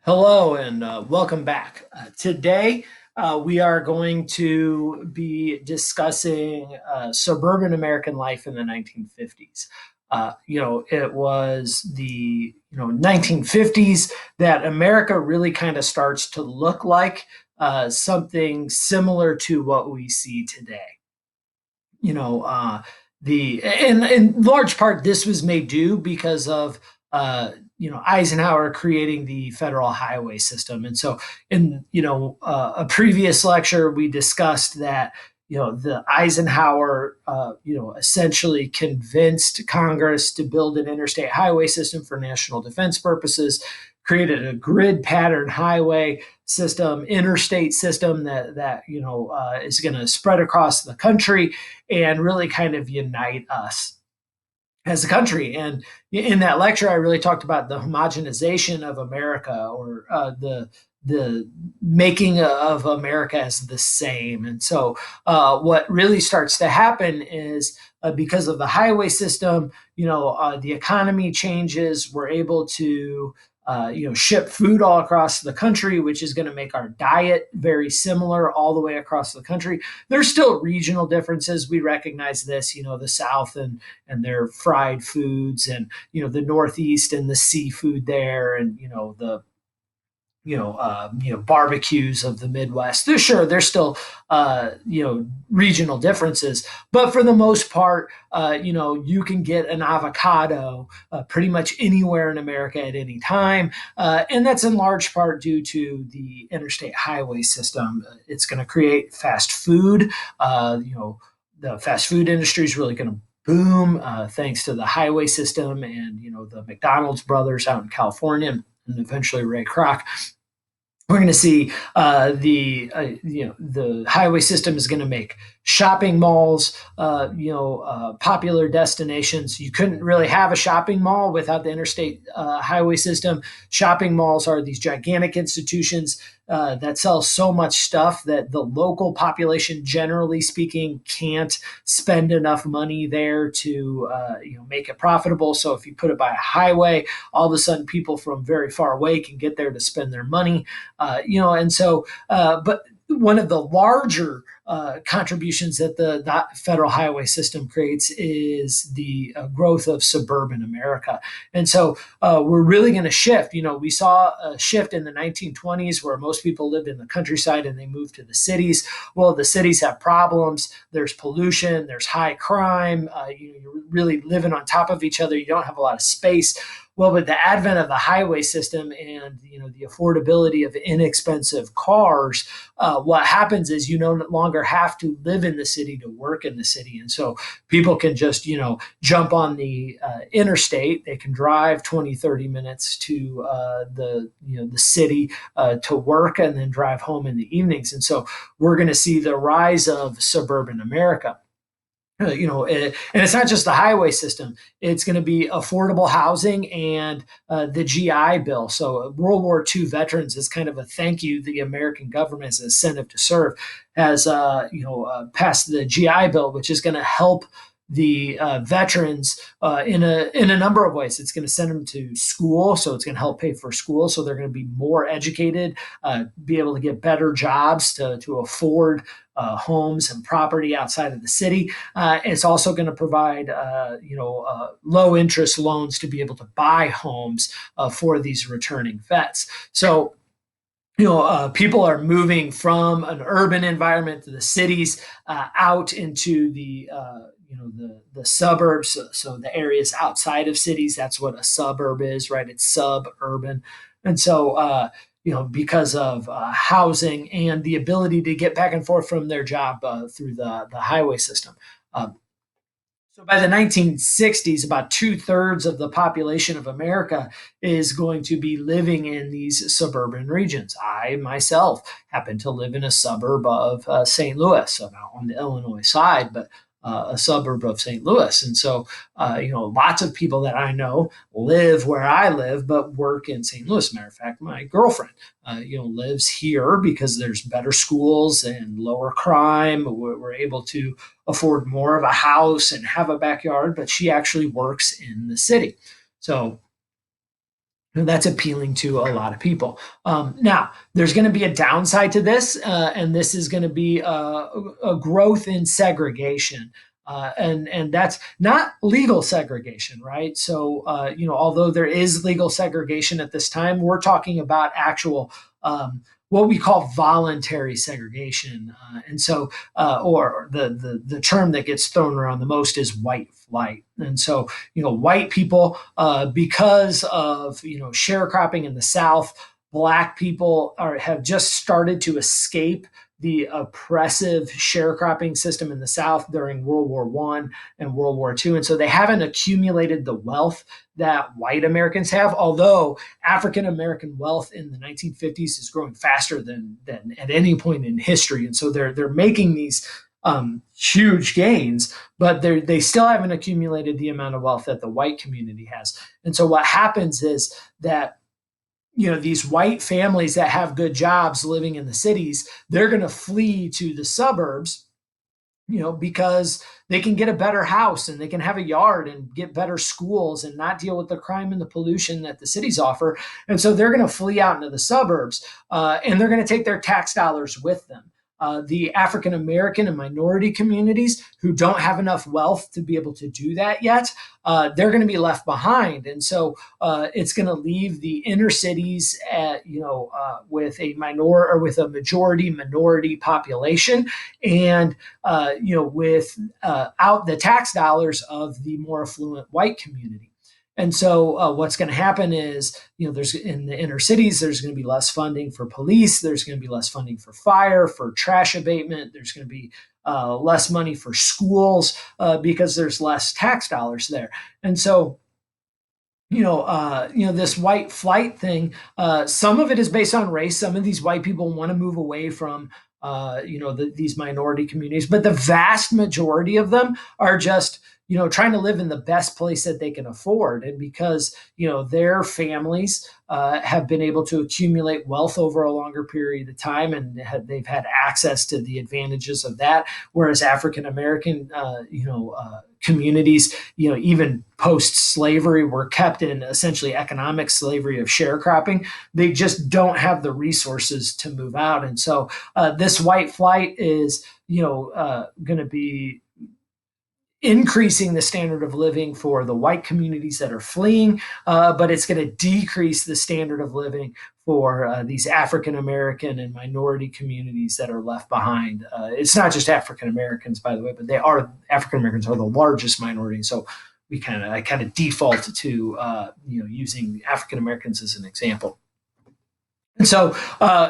Hello and welcome back. Today, we are going to be discussing suburban American life in the 1950s. It was the 1950s that America really kind of starts to look like something similar to what we see today. you know uh the and in large part this was made due because of Eisenhower creating the federal highway system. And so in a previous lecture we discussed that the Eisenhower essentially convinced Congress to build an interstate highway system for national defense purposes, created a grid pattern highway system, interstate system that is going to spread across the country and really kind of unite us as a country. And in that lecture, I really talked about the homogenization of America, or the making of America as the same. And so, what really starts to happen is because of the highway system, the economy changes. We're able to ship food all across the country, which is going to make our diet very similar all the way across the country. There's still regional differences. We recognize this, the South and their fried foods, and the Northeast and the seafood there, and barbecues of the Midwest. There's still regional differences, but for the most part, you can get an avocado pretty much anywhere in America at any time, and that's in large part due to the interstate highway system. It's going to create fast food. The fast food industry is really going to boom thanks to the highway system, and the McDonald's brothers out in California, and eventually Ray Kroc. We're going to see the highway system is going to make shopping malls popular destinations. You couldn't really have a shopping mall without the interstate highway system. Shopping malls are these gigantic institutions that sell so much stuff that the local population, generally speaking, can't spend enough money there to make it profitable. So if you put it by a highway, all of a sudden people from very far away can get there to spend their money. But one of the larger contributions that the federal highway system creates is the growth of suburban America. And so we're really going to shift. We saw a shift in the 1920s where most people lived in the countryside and they moved to the cities. Well, the cities have problems. There's pollution, there's high crime. You're really living on top of each other. You don't have a lot of space. Well, with the advent of the highway system and the affordability of inexpensive cars, what happens is you no longer have to live in the city to work in the city, and so people can just jump on the interstate. They can drive 20, 30 minutes to the city to work, and then drive home in the evenings. And so we're going to see the rise of suburban America. And it's not just the highway system. It's going to be affordable housing and the GI Bill. So World War II veterans, is kind of a thank you. The American government, as an incentive to serve, has passed the GI Bill, which is going to help the veterans in a number of ways. It's going to send them to school, so it's going to help pay for school, so they're going to be more educated, be able to get better jobs to afford homes and property outside of the city. It's also going to provide low interest loans to be able to buy homes for these returning vets. So people are moving from an urban environment to the cities, out into the suburbs. So the areas outside of cities, that's what a suburb is, right? It's suburban. And so, because of housing and the ability to get back and forth from their job through the highway system. So by the 1960s, about two-thirds of the population of America is going to be living in these suburban regions. I myself happen to live in a suburb of St. Louis, so not on the Illinois side, but a suburb of St. Louis. And so, lots of people that I know live where I live, but work in St. Louis. Matter of fact, my girlfriend, lives here because there's better schools and lower crime. We're able to afford more of a house and have a backyard, but she actually works in the city. So And that's appealing to a lot of people. Now, there's going to be a downside to this, and this is going to be a growth in segregation. And that's not legal segregation, right? So, although there is legal segregation at this time, we're talking about actual what we call voluntary segregation. Or the term that gets thrown around the most is white flight. And so, white people, because of sharecropping in the South, black people have just started to escape the oppressive sharecropping system in the South during World War I and World War II, and so they haven't accumulated the wealth that white Americans have. Although African American wealth in the 1950s is growing faster than at any point in history, and so they're making these huge gains, but they still haven't accumulated the amount of wealth that the white community has. And so what happens is that these white families that have good jobs living in the cities, they're going to flee to the suburbs, because they can get a better house and they can have a yard and get better schools and not deal with the crime and the pollution that the cities offer. And so they're going to flee out into the suburbs, and they're going to take their tax dollars with them. The African American and minority communities who don't have enough wealth to be able to do that yet, they're going to be left behind. And so it's going to leave the inner cities with a majority minority population, and without the tax dollars of the more affluent white community. And so what's going to happen is, there's in the inner cities, there's going to be less funding for police. There's going to be less funding for fire, for trash abatement. There's going to be less money for schools because there's less tax dollars there. And so, this white flight thing, some of it is based on race. Some of these white people want to move away from, these minority communities, but the vast majority of them are just, trying to live in the best place that they can afford. And because, their families have been able to accumulate wealth over a longer period of time, and they've had access to the advantages of that. Whereas African American, communities, even post slavery, were kept in essentially economic slavery of sharecropping. They just don't have the resources to move out. And so this white flight is, going to be increasing the standard of living for the white communities that are fleeing, but it's going to decrease the standard of living for these African American and minority communities that are left behind. It's not just African Americans, by the way, but African Americans are the largest minority. So I kind of default to using African Americans as an example. And so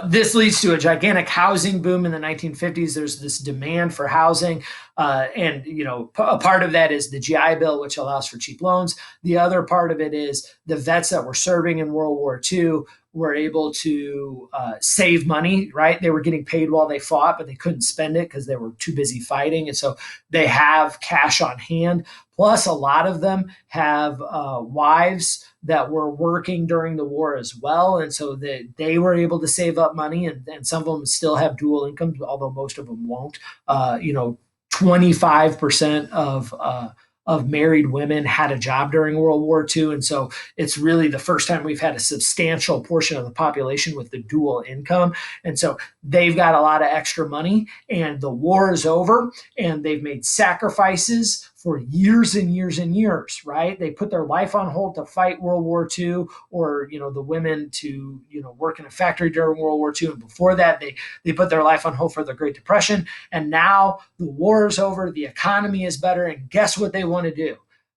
this leads to a gigantic housing boom in the 1950s. There's this demand for housing. A part of that is the GI Bill, which allows for cheap loans. The other part of it is the vets that were serving in World War II were able to save money, right? They were getting paid while they fought, but they couldn't spend it because they were too busy fighting. And so they have cash on hand. Plus, a lot of them have wives that were working during the war as well. And so they were able to save up money, and some of them still have dual incomes, although most of them won't. 25% of married women had a job during World War II. And so it's really the first time we've had a substantial portion of the population with the dual income. And so they've got a lot of extra money, and the war is over, and they've made sacrifices for years and years and years, right? They put their life on hold to fight World War II, or, the women to, work in a factory during World War II. And before that, they put their life on hold for the Great Depression. And now the war is over, the economy is better. And guess what they want to do?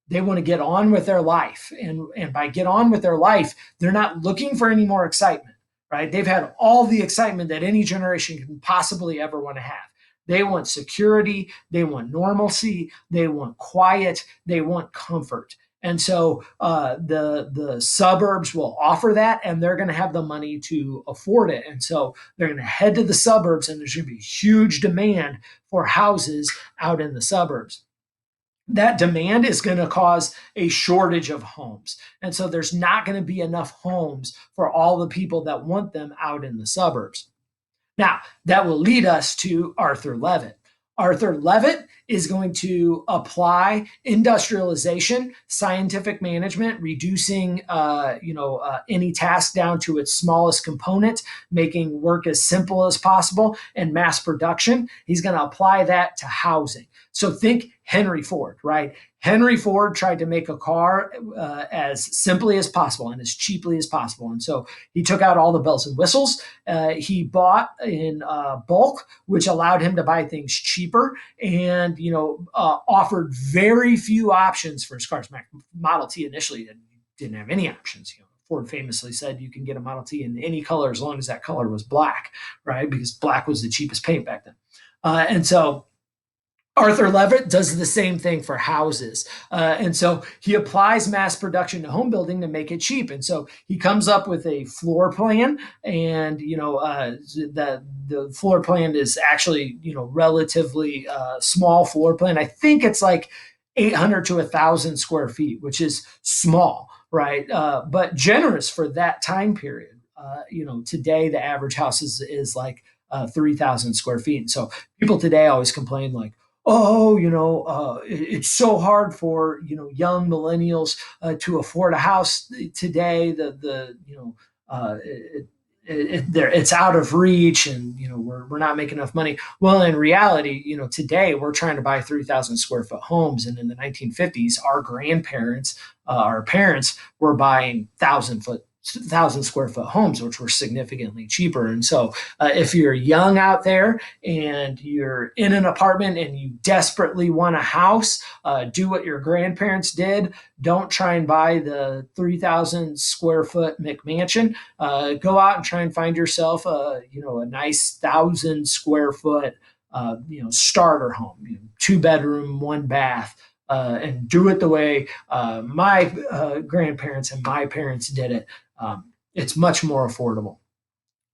They want to get on with their life. And by get on with their life, they're not looking for any more excitement, right? They've had all the excitement that any generation can possibly ever want to have. They want security, they want normalcy, they want quiet, they want comfort. And so the suburbs will offer that, and they're going to have the money to afford it. And so they're going to head to the suburbs, and there's going to be huge demand for houses out in the suburbs. That demand is going to cause a shortage of homes. And so there's not going to be enough homes for all the people that want them out in the suburbs. Now, that will lead us to Arthur Levitt. Arthur Levitt is going to apply industrialization, scientific management, reducing any task down to its smallest component, making work as simple as possible, and mass production. He's going to apply that to housing. So think Henry Ford, right? Henry Ford tried to make a car as simply as possible and as cheaply as possible. And so he took out all the bells and whistles. He bought in bulk, which allowed him to buy things cheaper, and offered very few options for his cars. Model T initially didn't have any options. Ford famously said you can get a Model T in any color as long as that color was black, right? Because black was the cheapest paint back then. And so Arthur Levitt does the same thing for houses. And so he applies mass production to home building to make it cheap. And so he comes up with a floor plan, and the floor plan is actually relatively small floor plan. I think it's like 800 to 1,000 square feet, which is small, right? But generous for that time period. Today the average house is like 3,000 square feet. And so people today always complain like, oh, it's so hard for young millennials to afford a house today. It's out of reach, and we're not making enough money. Well, in reality, today we're trying to buy 3,000 square foot homes, and in the 1950s, our grandparents, our parents were buying 1,000 square foot homes, which were significantly cheaper. And so, if you're young out there and you're in an apartment and you desperately want a house, do what your grandparents did. Don't try and buy the 3,000 square foot McMansion. Go out and try and find yourself a nice 1,000 square foot starter home, 2 bedroom, 1 bath. And do it the way my grandparents and my parents did it. It's much more affordable.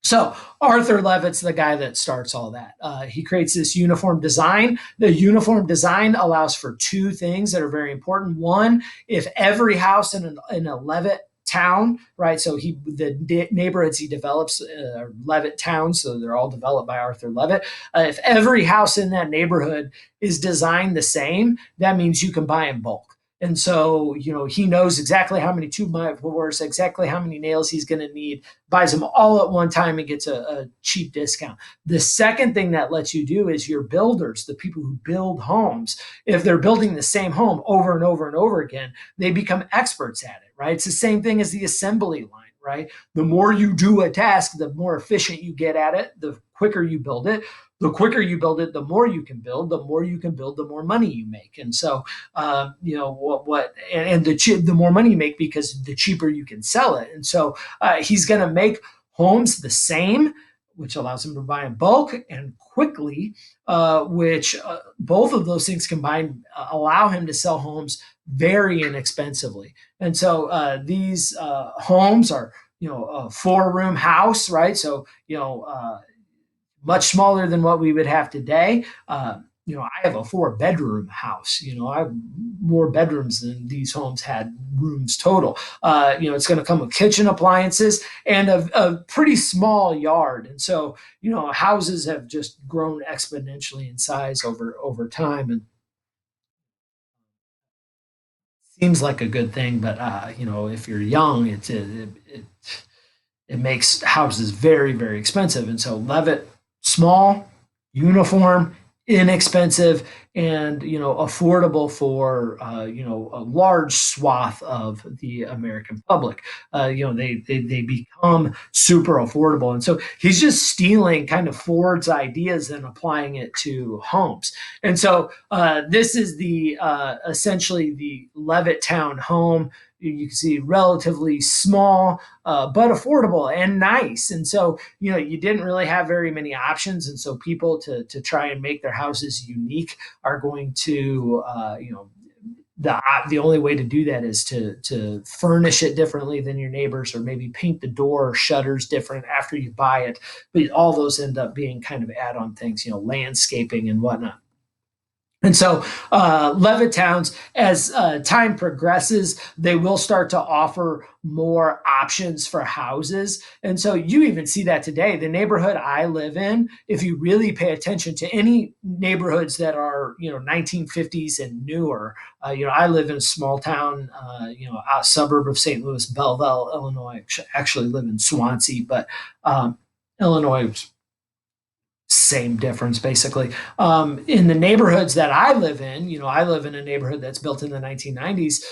So Arthur Levitt's the guy that starts all that. He creates this uniform design. The uniform design allows for two things that are very important. One, if every house in a Levitt town, right? So the neighborhoods he develops are Levitt towns, so they're all developed by Arthur Levitt. If every house in that neighborhood is designed the same, that means you can buy in bulk. And so, he knows exactly how many 2x4s, exactly how many nails he's going to need, buys them all at one time and gets a cheap discount. The second thing that lets you do is your builders, the people who build homes, if they're building the same home over and over and over again, they become experts at it, right? It's the same thing as the assembly line, right? The more you do a task, the more efficient you get at it, the quicker you build it. The quicker you build it, the more you can build. The more you can build, the more money you make. And so, the more money you make because the cheaper you can sell it. And so he's going to make homes the same, which allows him to buy in bulk and quickly, which both of those things combined allow him to sell homes very inexpensively. And so these homes are, a 4-room house, right? So, much smaller than what we would have today. I have a 4-bedroom house. I have more bedrooms than these homes had rooms total. It's going to come with kitchen appliances and a pretty small yard. And so, houses have just grown exponentially in size over time, and seems like a good thing. But if you're young, it makes houses very, very expensive. And so Levitt, small, uniform, inexpensive, and affordable for a large swath of the American public. They become super affordable, and so he's just stealing kind of Ford's ideas and applying it to homes. And so this is the essentially the Levittown home. You can see relatively small, but affordable and nice. And so, you didn't really have very many options. And so people to try and make their houses unique are going to, the only way to do that is to furnish it differently than your neighbors, or maybe paint the door or shutters different after you buy it. But all those end up being kind of add-on things, landscaping and whatnot. And so, Levitt towns, as time progresses, they will start to offer more options for houses. And so, you even see that today. The neighborhood I live in, if you really pay attention to any neighborhoods that are, 1950s and newer, I live in a small town, a suburb of St. Louis, Belleville, Illinois. Actually, live in Swansea, but Illinois, same difference basically. In the neighborhoods that I live in, I live in a neighborhood that's built in the 1990s.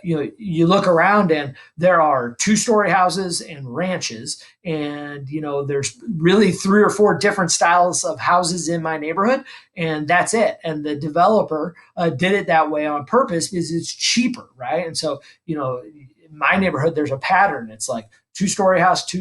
You look around and there are two-story houses and ranches, and there's really three or four different styles of houses in my neighborhood, and that's it. And the developer did it that way on purpose because it's cheaper, right? And so, in my neighborhood, there's a pattern. It's like two-story house,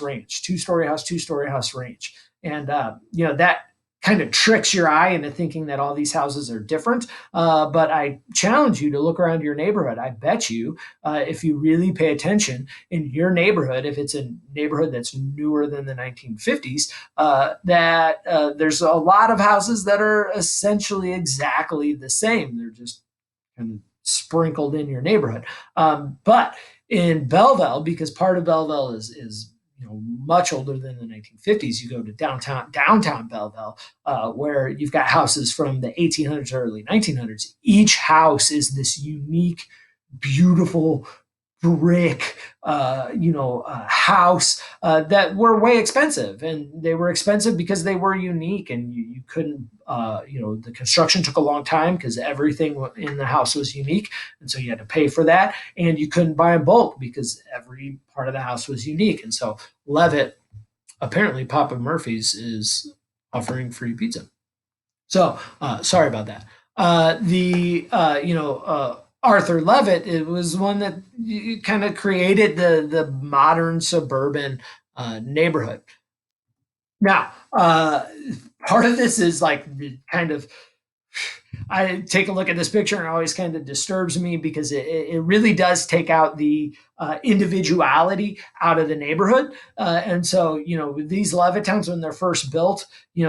range, two-story house, range, and that kind of tricks your eye into thinking that all these houses are different. But I challenge you to look around your neighborhood. I bet you, if you really pay attention in your neighborhood, if it's a neighborhood that's newer than the 1950s, that there's a lot of houses that are essentially exactly the same. They're just kind of sprinkled in your neighborhood. But in Belleville, because part of Belleville is much older than the 1950s. You go to downtown Belleville, where you've got houses from the 1800s or early 1900s. Each house is this unique, beautiful brick, house that were way expensive, and they were expensive because they were unique, and you couldn't. The construction took a long time because everything in the house was unique, and so you had to pay for that, and you couldn't buy in bulk because every part of the house was unique, and so Levitt, apparently Papa Murphy's, is offering free pizza. So sorry about that. The Arthur Levitt, it was one that kind of created the modern suburban neighborhood. Now, part of this is like kind of, I take a look at this picture and it always kind of disturbs me because it really does take out the individuality out of the neighborhood. And so, with these Levittowns, when they're first built,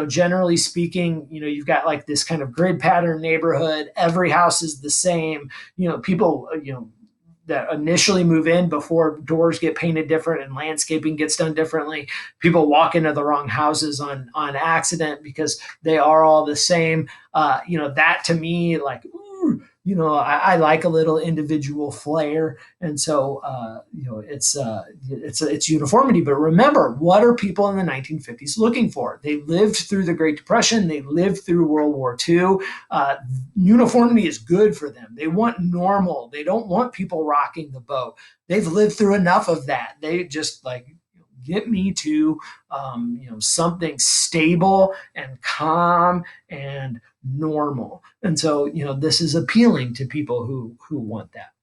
generally speaking, you've got like this kind of grid pattern neighborhood. Every house is the same. People, that initially move in before doors get painted different and landscaping gets done differently. People walk into the wrong houses on accident because they are all the same. That to me, like, ooh, I like a little individual flair, and so it's uniformity. But remember, what are people in the 1950s looking for? They lived through the Great Depression. They lived through World War II. Uniformity is good for them. They want normal. They don't want people rocking the boat. They've lived through enough of that. They just like, get me to something stable and calm and normal. And so this is appealing to people who want that.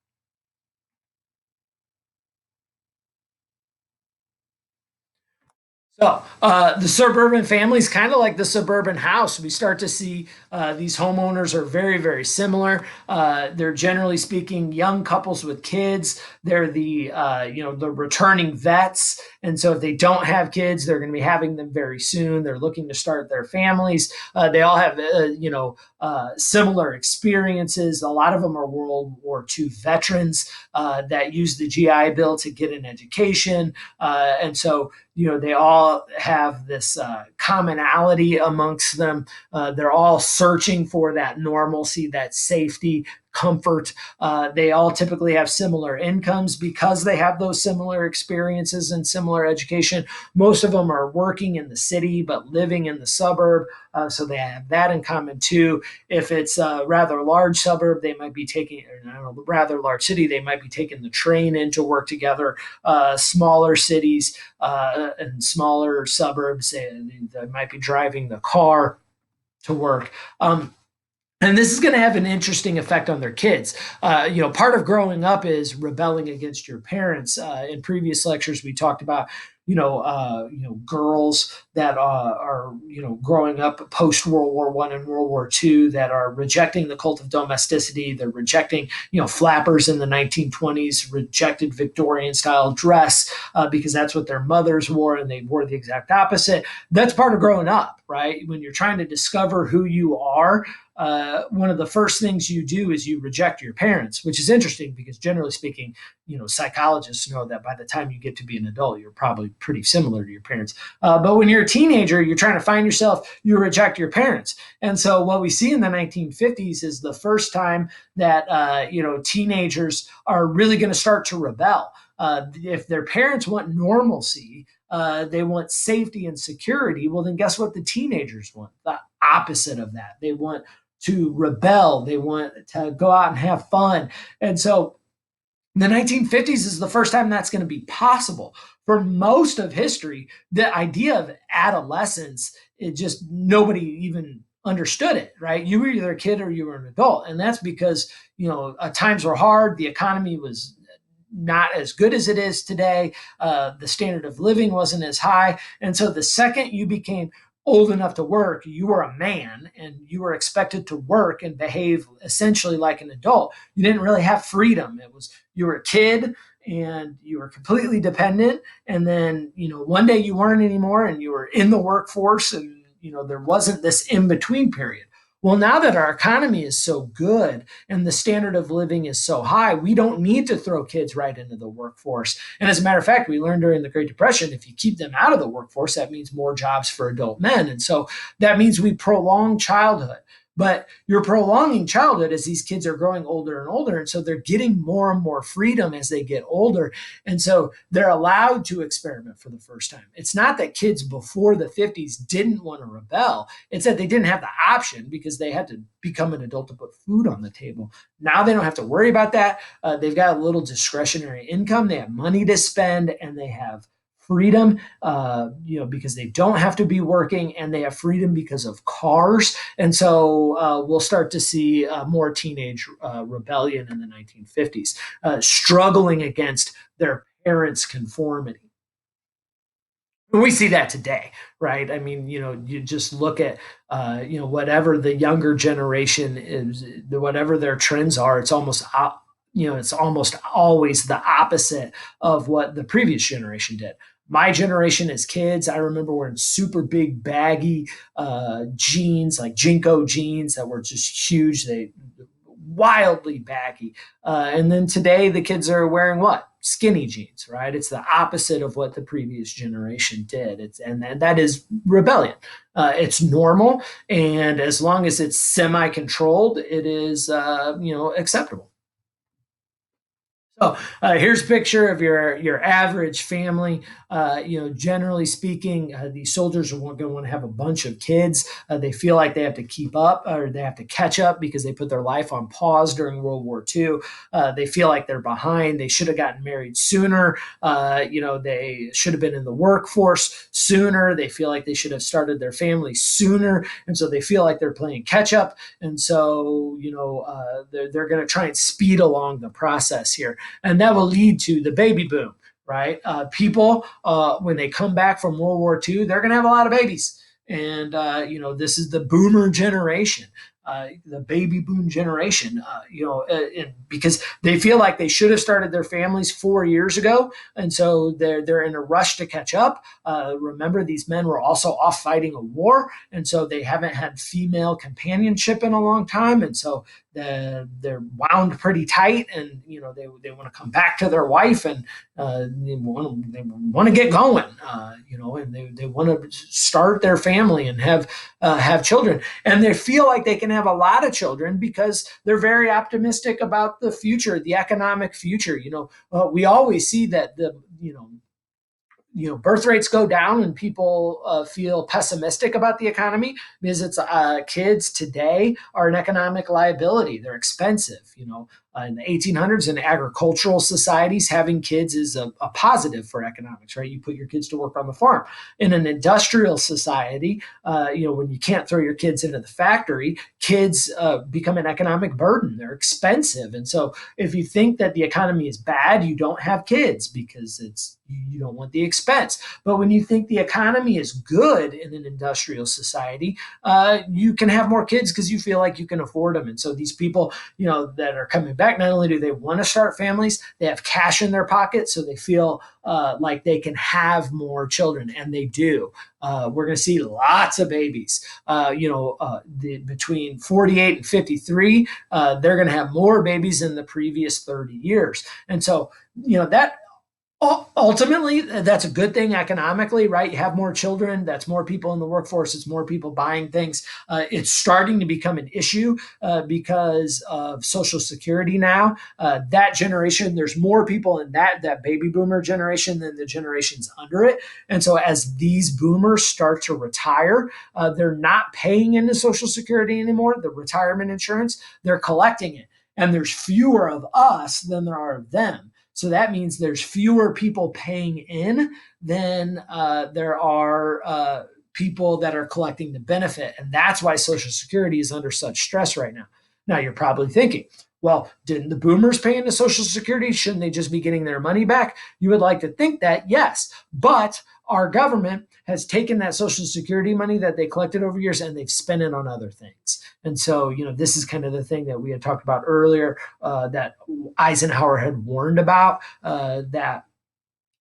So the suburban family is kind of like the suburban house. We start to see these homeowners are very, very similar. They're generally speaking young couples with kids. They're the returning vets, and so if they don't have kids, they're going to be having them very soon. They're looking to start their families. They all have similar experiences. A lot of them are World War II veterans that used the GI Bill to get an education, and so they all have this commonality amongst them. They're all searching for that normalcy, that safety, comfort. They all typically have similar incomes because they have those similar experiences and similar education. Most of them are working in the city but living in the suburb, so they have that in common too. If it's a rather large suburb, they might be taking, or I don't know, rather large city, they might be taking the train in to work together. Smaller cities and smaller suburbs, they might be driving the car to work. And this is going to have an interesting effect on their kids. Part of growing up is rebelling against your parents. In previous lectures, we talked about girls that are growing up post World War I and World War II that are rejecting the cult of domesticity. They're rejecting flappers in the 1920s, rejected Victorian style dress because that's what their mothers wore, and they wore the exact opposite. That's part of growing up, right? When you're trying to discover who you are, one of the first things you do is you reject your parents, which is interesting because generally speaking, psychologists know that by the time you get to be an adult, you're probably pretty similar to your parents. But when you're a teenager, you're trying to find yourself, you reject your parents. And so what we see in the 1950s is the first time that, teenagers are really going to start to rebel. If their parents want normalcy, they want safety and security. Well, then guess what the teenagers want? The opposite of that. They want to rebel. They want to go out and have fun. And so the 1950s is the first time that's going to be possible. For most of history, the idea of adolescence, it just nobody even understood it, right? You were either a kid or you were an adult. And that's because, times were hard. The economy was not as good as it is today. The standard of living wasn't as high. And so the second you became old enough to work, you were a man and you were expected to work and behave essentially like an adult. You didn't really have freedom. It was, you were a kid and you were completely dependent. And then, one day you weren't anymore and you were in the workforce and, there wasn't this in between period. Well, now that our economy is so good and the standard of living is so high, we don't need to throw kids right into the workforce. And as a matter of fact, we learned during the Great Depression, if you keep them out of the workforce, that means more jobs for adult men. And so that means we prolong childhood. But you're prolonging childhood as these kids are growing older and older. And so they're getting more and more freedom as they get older. And so they're allowed to experiment for the first time. It's not that kids before the 50s didn't want to rebel. It's that they didn't have the option because they had to become an adult to put food on the table. Now they don't have to worry about that. They've got a little discretionary income. They have money to spend and they have freedom, because they don't have to be working and they have freedom because of cars. And so we'll start to see more teenage rebellion in the 1950s, struggling against their parents' conformity. And we see that today, right? I mean, you just look at, whatever the younger generation is, whatever their trends are, it's almost always the opposite of what the previous generation did. My generation as kids, I remember wearing super big baggy jeans, like Jinko jeans that were just huge. They wildly baggy. And then today the kids are wearing what? Skinny jeans, right? It's the opposite of what the previous generation did. And that is rebellion. It's normal, and as long as it's semi-controlled, it is acceptable. So here's a picture of your average family. Generally speaking, these soldiers are going to want to have a bunch of kids. They feel like they have to keep up or they have to catch up because they put their life on pause during World War II. They feel like they're behind. They should have gotten married sooner. They should have been in the workforce sooner. They feel like they should have started their family sooner, and so they feel like they're playing catch up. And so they're going to try and speed along the process here. And that will lead to the baby boom, right? People, when they come back from World War II, they're going to have a lot of babies. And, this is the boomer generation. The baby boom generation, because they feel like they should have started their families 4 years ago, and so they're in a rush to catch up. Remember, these men were also off fighting a war, and so they haven't had female companionship in a long time, and so they're wound pretty tight, and they want to come back to their wife, and they want to get going, and they want to start their family and have children, and they feel like they can have a lot of children because they're very optimistic about the future, the economic future. We always see that birth rates go down and people feel pessimistic about the economy because it's kids today are an economic liability. They're expensive. In the 1800s, in agricultural societies, having kids is a positive for economics, right? You put your kids to work on the farm. In an industrial society, when you can't throw your kids into the factory, kids become an economic burden. They're expensive. And so if you think that the economy is bad, you don't have kids because you don't want the expense. But when you think the economy is good in an industrial society, you can have more kids because you feel like you can afford them. And so these people, that are coming back, not only do they want to start families, they have cash in their pocket, so they feel like they can have more children, and they do. We're going to see lots of babies. Between 48 and 53, they're going to have more babies than the previous 30 years. And so, that ultimately, that's a good thing economically, right? You have more children, that's more people in the workforce, it's more people buying things. It's starting to become an issue because of Social Security now. That generation, there's more people in that baby boomer generation than the generations under it. And so as these boomers start to retire, they're not paying into Social Security anymore, the retirement insurance, they're collecting it. And there's fewer of us than there are of them. So that means there's fewer people paying in than there are people that are collecting the benefit. And that's why Social Security is under such stress right now. Now, you're probably thinking, well, didn't the boomers pay into Social Security? Shouldn't they just be getting their money back? You would like to think that, yes. But our government has taken that Social Security money that they collected over years and they've spent it on other things. And so, this is kind of the thing that we had talked about earlier that Eisenhower had warned about, that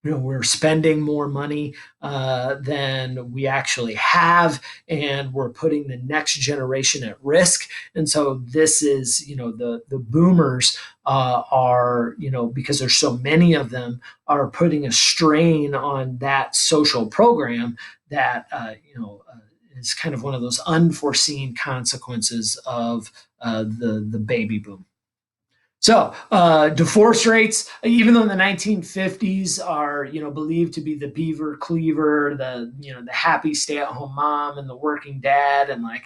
we're spending more money than we actually have, and we're putting the next generation at risk. And so this is, the boomers are, because there's so many of them, are putting a strain on that social program that, is kind of one of those unforeseen consequences of the baby boom. So divorce rates, even though in the 1950s are believed to be the beaver cleaver, the happy stay-at-home mom and the working dad and like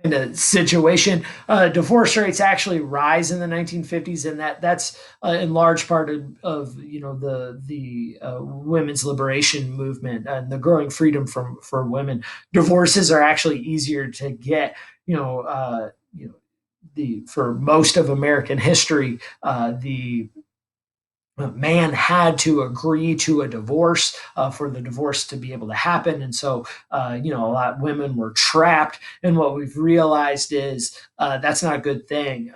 kind of situation, divorce rates actually rise in the 1950s, and that's in large part of the women's liberation movement and the growing freedom for women. Divorces are actually easier to get. For most of American history, the man had to agree to a divorce for the divorce to be able to happen. And so, a lot of women were trapped. And what we've realized is that's not a good thing.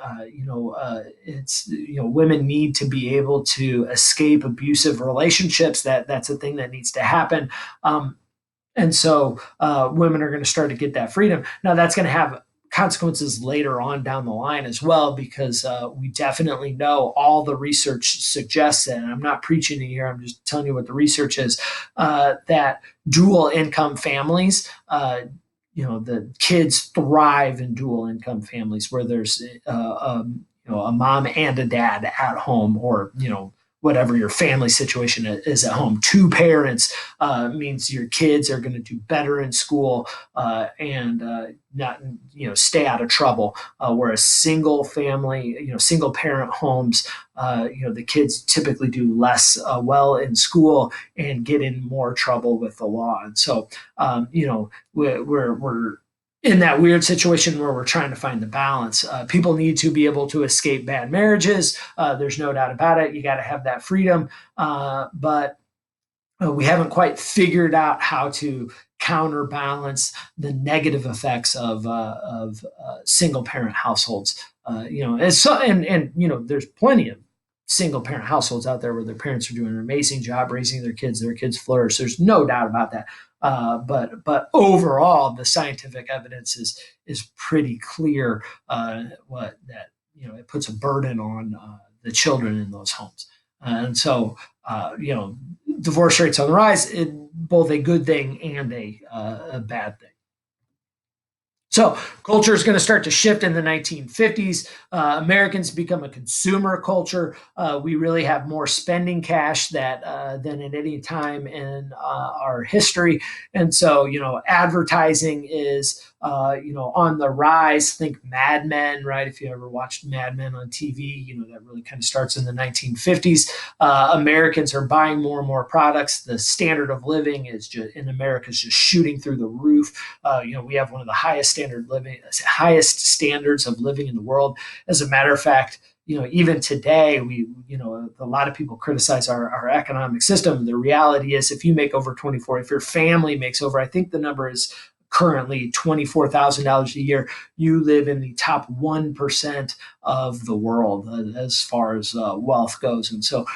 Women need to be able to escape abusive relationships. That's a thing that needs to happen. And so women are going to start to get that freedom. Now, that's going to have consequences later on down the line as well, because we definitely know all the research suggests that, and I'm not preaching it here, I'm just telling you what the research is, that dual income families, the kids thrive in dual income families where there's a mom and a dad at home, or whatever your family situation is at home. Two parents means your kids are going to do better in school and not stay out of trouble. Whereas single family, single parent homes, the kids typically do less well in school and get in more trouble with the law. And so we're in that weird situation where we're trying to find the balance. People need to be able to escape bad marriages. There's no doubt about it. You got to have that freedom. But we haven't quite figured out how to counterbalance the negative effects of single parent households. There's plenty of single parent households out there where their parents are doing an amazing job raising their kids flourish. There's no doubt about that. But overall, the scientific evidence is pretty clear. It puts a burden on the children in those homes, and so divorce rates on the rise. Both a good thing and a bad thing. So culture is going to start to shift in the 1950s. Americans become a consumer culture. We really have more spending cash than at any time in our history. And so, advertising is, on the rise. Think Mad Men, right? If you ever watched Mad Men on TV, that really kind of starts in the 1950s. Americans are buying more and more products. The standard of living in America is just shooting through the roof. We have one of the highest standards of living in the world. As a matter of fact, even today, a lot of people criticize our economic system. The reality is, if you make over 24, if your family makes over, I think the number is currently $24,000 a year, you live in the top 1% of the world as far as wealth goes. And so,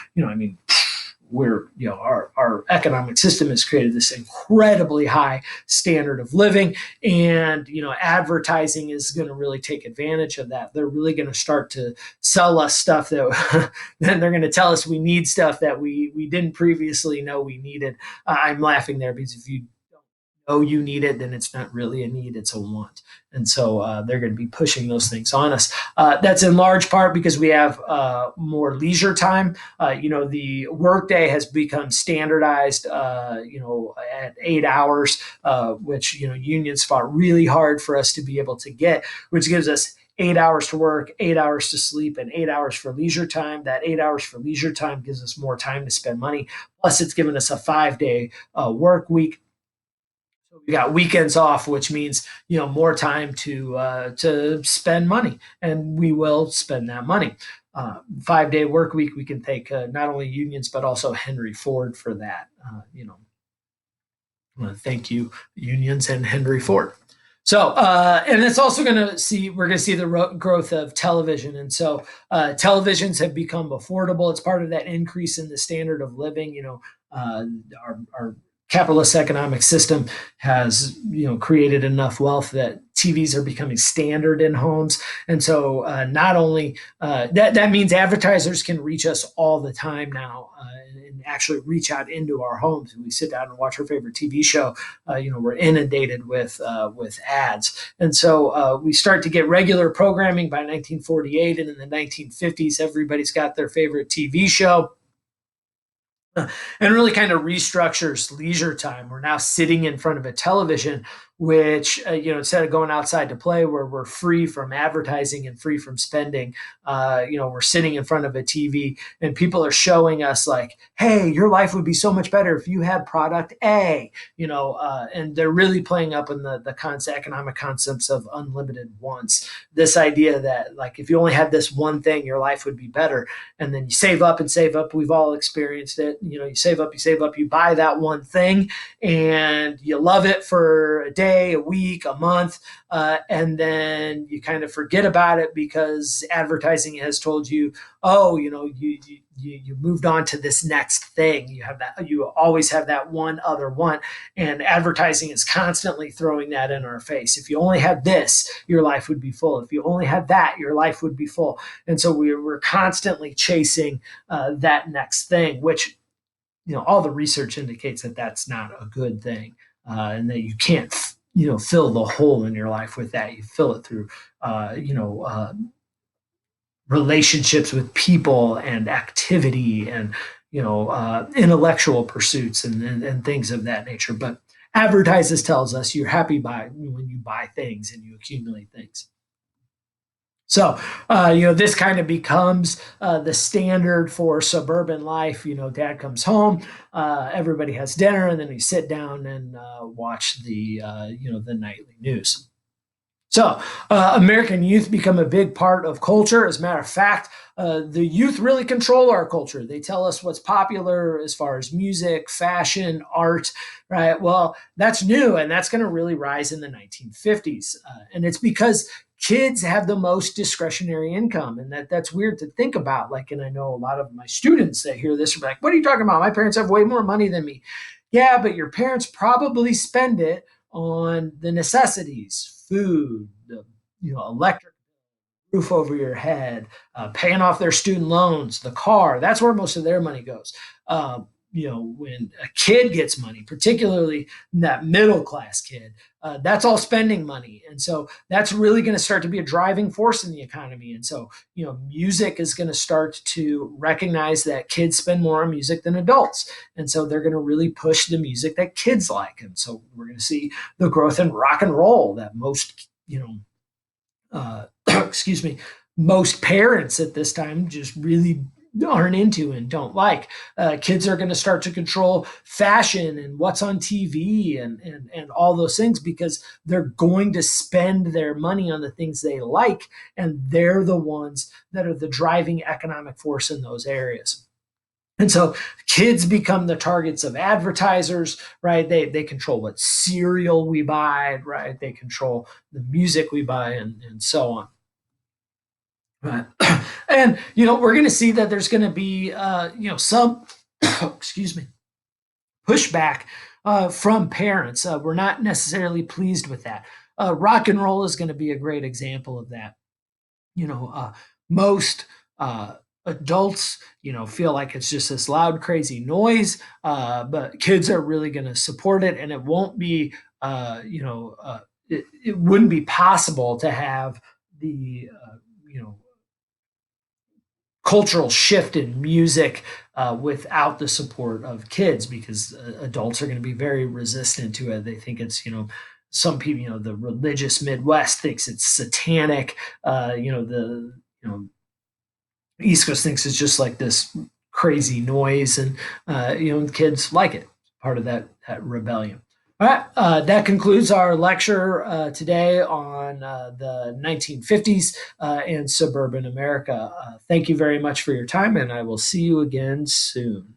our economic system has created this incredibly high standard of living, and advertising is going to really take advantage of that. They're really going to start to sell us stuff that then they're going to tell us we need stuff that we didn't previously know we needed. I'm laughing there because if you know you need it, then it's not really a need, it's a want. And so they're going to be pushing those things on us. That's in large part because we have more leisure time. The workday has become standardized, at 8 hours, which, unions fought really hard for us to be able to get, which gives us 8 hours to work, 8 hours to sleep, and 8 hours for leisure time. That 8 hours for leisure time gives us more time to spend money. Plus, it's given us a 5-day work week. We got weekends off, which means more time to spend money, and we will spend that money. 5-day work week. We can thank not only unions but also Henry Ford for that. Thank you, unions and Henry Ford. So, and it's also we're going to see the growth of television. And so, televisions have become affordable. It's part of that increase in the standard of living. Our capitalist economic system has created enough wealth that TVs are becoming standard in homes. And so not only that means advertisers can reach us all the time now, and actually reach out into our homes. And we sit down and watch our favorite TV show, we're inundated with ads. And so we start to get regular programming by 1948, and in the 1950s everybody's got their favorite TV show, and really kind of restructures leisure time. We're now sitting in front of a television, which, instead of going outside to play where we're free from advertising and free from spending, we're sitting in front of a TV and people are showing us like, hey, your life would be so much better if you had product A, and they're really playing up in the economic concepts of unlimited wants. This idea that like, if you only had this one thing, your life would be better. And then you save up and save up. We've all experienced it. You save up, you buy that one thing and you love it for a day, a week, a month, and then you kind of forget about it because advertising has told you, oh, you moved on to this next thing. You always have that one other one, and advertising is constantly throwing that in our face. If you only had this, your life would be full. If you only had that, your life would be full. And so we're constantly chasing that next thing, which all the research indicates that that's not a good thing, and that you can't fill the hole in your life with that. You fill it through relationships with people and activity and intellectual pursuits and things of that nature. But advertises tells us you're happy when you buy things and you accumulate things. So, this kind of becomes the standard for suburban life. Dad comes home, everybody has dinner, and then we sit down and watch the nightly news. So, American youth become a big part of culture. As a matter of fact, the youth really control our culture. They tell us what's popular as far as music, fashion, art, right? Well, that's new, and that's going to really rise in the 1950s. And it's because kids have the most discretionary income, and that's weird to think about. And I know a lot of my students that hear this are like, what are you talking about? My parents have way more money than me. Yeah, but your parents probably spend it on the necessities, food, electric, roof over your head, paying off their student loans, the car. That's where most of their money goes. when a kid gets money, particularly that middle class kid, that's all spending money. And so that's really going to start to be a driving force in the economy. And so, music is going to start to recognize that kids spend more on music than adults. And so they're going to really push the music that kids like. And so we're going to see the growth in rock and roll that most, excuse me, most parents at this time just really aren't into and don't like. Kids are going to start to control fashion and what's on TV and all those things because they're going to spend their money on the things they like, and they're the ones that are the driving economic force in those areas. And so kids become the targets of advertisers, right? They control what cereal we buy, right? They control the music we buy and so on. Right. And we're going to see that there's going to be some excuse me, pushback from parents. We're not necessarily pleased with that. Rock and roll is going to be a great example of that. Most adults, feel like it's just this loud, crazy noise, but kids are really going to support it, and it won't be, it wouldn't be possible to have the, cultural shift in music without the support of kids because adults are going to be very resistant to it. They think it's, some people, the religious Midwest thinks it's satanic. The, East Coast thinks it's just like this crazy noise, and kids like it. Part of that rebellion. All right, that concludes our lecture today on the 1950s and suburban America. Thank you very much for your time, and I will see you again soon.